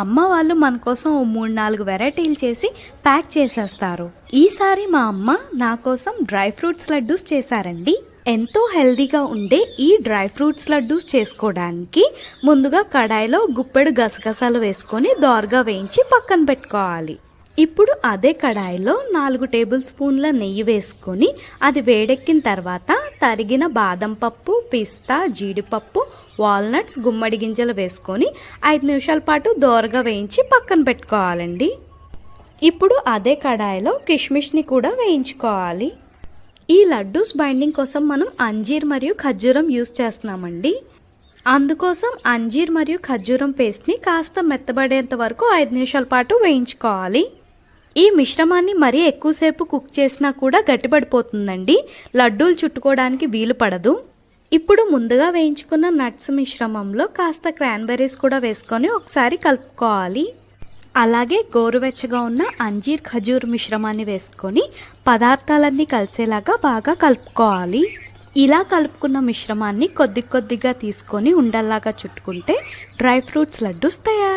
అమ్మ వాళ్ళు మన కోసం ఓ 3-4 వెరైటీలు చేసి ప్యాక్ చేసేస్తారు. ఈసారి మా అమ్మ నా కోసం డ్రై ఫ్రూట్స్ లడ్డూస్ చేశారండి. ఎంతో హెల్దీగా ఉండే ఈ డ్రై ఫ్రూట్స్ లడ్డూస్ చేసుకోవడానికి ముందుగా కడాయిలో గుప్పెడు గసగసాలు వేసుకొని దోరగా వేయించి పక్కన పెట్టుకోవాలి. ఇప్పుడు అదే కడాయిలో 4 టేబుల్ స్పూన్ల నెయ్యి వేసుకొని అది వేడెక్కిన తర్వాత తరిగిన బాదం పప్పు, పిస్తా, జీడిపప్పు, వాల్నట్స్, గుమ్మడి గింజలు వేసుకొని 5 నిమిషాల పాటు దోరగా వేయించి పక్కన పెట్టుకోవాలండి. ఇప్పుడు అదే కడాయిలో కిష్మిష్ని కూడా వేయించుకోవాలి. ఈ లడ్డూస్ బైండింగ్ కోసం మనం అంజీర్ మరియు ఖర్జూరం యూస్ చేస్తున్నామండి. అందుకోసం అంజీర్ మరియు ఖర్జూరం పేస్ట్ని కాస్త మెత్తబడేంత వరకు 5 నిమిషాల పాటు వేయించుకోవాలి. ఈ మిశ్రమాన్ని మరీ ఎక్కువసేపు కుక్ చేసినా కూడా గట్టిపడిపోతుందండి, లడ్డూలు చుట్టుకోవడానికి వీలు పడదు. ఇప్పుడు ముందుగా వేయించుకున్న నట్స్ మిశ్రమంలో కాస్త క్రాన్బెర్రీస్ కూడా వేసుకొని ఒకసారి కలుపుకోవాలి. అలాగే గోరువెచ్చగా ఉన్న అంజీర్ ఖజూర్ మిశ్రమాన్ని వేసుకొని పదార్థాలన్నీ కలిసేలాగా బాగా కలుపుకోవాలి. ఇలా కలుపుకున్న మిశ్రమాన్ని కొద్దిగా తీసుకొని ఉండల్లాగా చుట్టుకుంటే డ్రై ఫ్రూట్స్ లడ్డూస్ తయారు.